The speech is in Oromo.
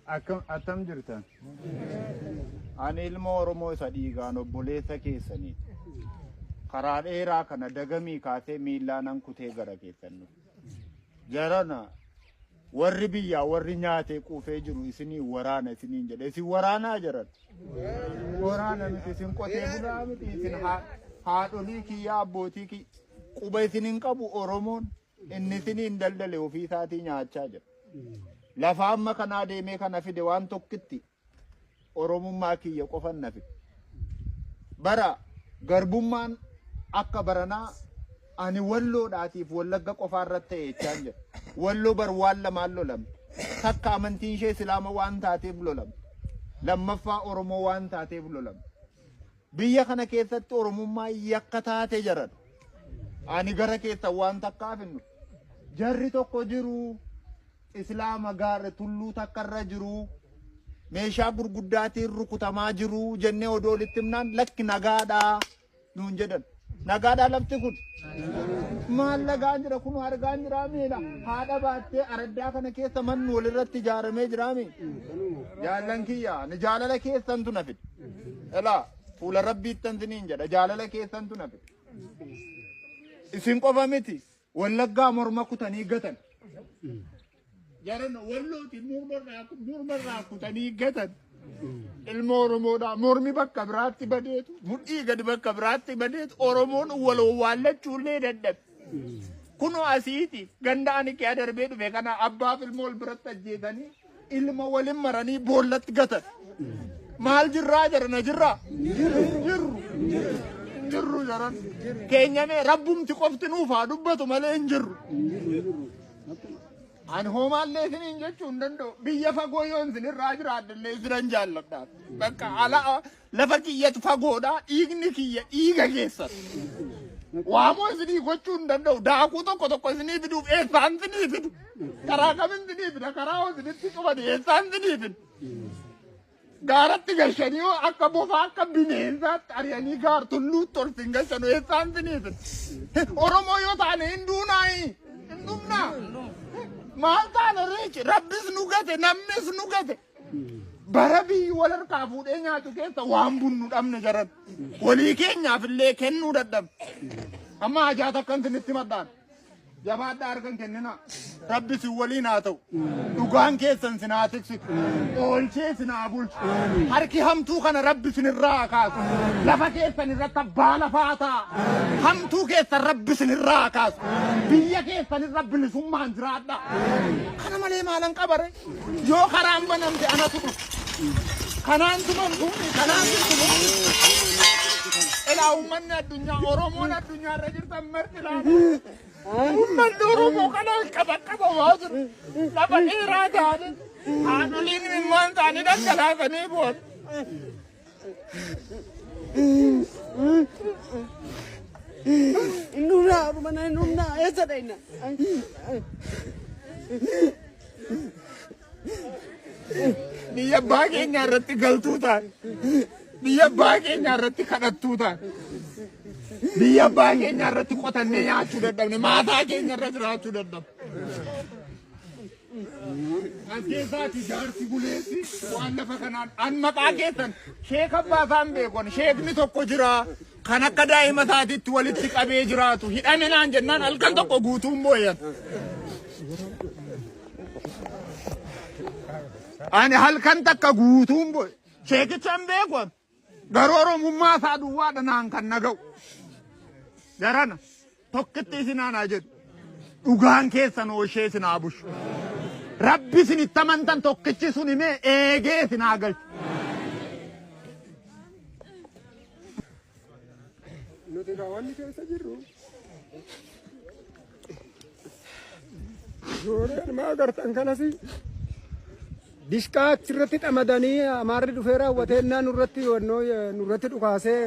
Attam jirtan. Ani ilma Oromoo isa dhiigaan obboleessa keessanii. Karaa dheeraa kana dagamii kaasee miillaan kutee gara keessan dhufe. Jarana warri biyyaa warri nyaatee quufee jiru isinii waraana isiniin jedhe. Isin waraanaa jiran. Waraana miti isin qotee bulaa miti isin haadholii kiyyaa abbootii kiyyaa quba isiniin qabu Oromoon inni isiniin daldale ofii isaatii nyaachaa jira. Lafa amma kanaa deemee kana fide waan tokkitti Oromummaa kiyya qofan na fide. Bara garbummaan akka baranaa ani walloodhaatiif wallagga qofaarratti ta'e jechaan jira. Walloo bar waan lamaan lolamte. Takka amantiin ishee Islaama waan taateef lolamte. Lammaffaa Oromoo waan taateef lolamte. Biyya kana keessatti Oromummaa yakka taate jiran. Ani gara keessa waan takkaaf hinnu. Jarri tokko jiru Islaama gaara tulluu takkarra jiru. Meeshaa gurguddaatiin rukutamaa jiru jennee odoo walitti himnaan lakki nagaadhaa nuun jedhan. Nagaadhaa lafti kun. Maal lagaan jira kun argaan jira miidha. Haadha baattee araddaa kana keessa manni walirratti ijaaramee jira miidha. Jaallan kiyyaa ni jaalala keessantu na fide. Elaa fuula rabbiittan siniin jedha jaalala keessantu na fide. Isin qofa miti wallaggaa morma kutanii gatan. Jarana wallooti mormarraa kutanii gatan. Ilma Oromoodhaa mormi bakka biraatti badeetu mudhii gadi bakka biraatti badeetu Oromoon waloo waallachuullee dadhabe. Kunoo asiiti ganda ani kee darbee dhufe kana abbaaf ilma wal biratti ajjeesanii ilma waliin maranii boollatti gatan. Maal jirraa jarana jirraa? Jirru jaran. Keenyamee rabbumti qofti nuuf haa dubbatu malee hin jirru. Ani hoomaallee isiniin jechuu hin danda'u. Biyya fagoo yoon isinirraa jiraadillee isinan jaalladhaa. Bakka ala lafa kiyyatu fagoodhaa dhiigni kiyya dhiiga keessan. Waamoo isinii gochuu hin danda'u. Daakuu tokko isinii fiduuf eessaan isinii fidu. Karaa kamiin isinii fida? Karaa isinitti cufate eessaan isinii fidu? Gaaratti galchanii yoo akka bofaa akka bineensaatti ari'anii gaar tulluutti ol sin galchanu eessaan isinii fidu? Oromoo yoo taane hin duunaayi. Hin dhumnaa. Maal taane reechi rabbis nu gate namnis nu gate. Bara biyyi wal harkaa fuudhee nyaatu keessa waan bunnu dhabne jaran. Walii keenyaaf illee kennuu dadhabne. Amma hajaata akkan isinitti maddaan. Jabaadhaa harkan kennina. Rabbis waliin haa ta'u. Dhugaan keessan sin haa tiksitu. Oolchee sin haa bulchu. Harki hamtuu kana rabbi sinirraa haa kaasu. Lafa keessan irratti abbaa lafaa ta'a. Hamtuu keessan rabbi sinirraa haa kaasu. Biyya keessan irra bilisummaan jiraadha. Kana malee maalan qabare? Yoo karaan banamte anatu dhufu. Kanaan tumamtuuni kanaan tumamtuuni. Ilaa uummanni addunyaa Oromoon addunyaa irra jirtan marti laata. Uummanni Oromoo kana qaba waa jiru. Lafa dheeraa taane haadholiin imimmaan isaanii dhangalaasanii booda. Nuna mana nuna esa daina. Biyya abbaa keenya irratti galtuu taate. Biyya abbaa keenya irratti kadhattuu taate. Biyya abbaa keenya irratti qotannee nyaachuu dadhabne maataa keenya irra jiraachuu dadhabne. As keessaati jaarsi buleessi waan lafa kanaan an maqaa keessan sheek abbaasaan beekon sheekni tokko jira kan akka daa'ima isaatiitti walitti qabee jiraatu hidhame naan jennaan halkan tokko guutuun booyan. Ani halkan takka guutuun booy sheekichaan beekon garuu Oromummaa isaa duwwaadha naan kan naga'u. Jarana tokkitti isinaan haa jedhu dhugaan keessan ooshee isin haa bushu. Rabbi isinitti amantan tokkichi sun himee eegee isin haa galchu. Nuti raawwanni keessa jirru. Suuraan maa agartan kanasi dishqaa achirratti xamadanii amaarri dhufee raawwateennaa nurratti dhukaasee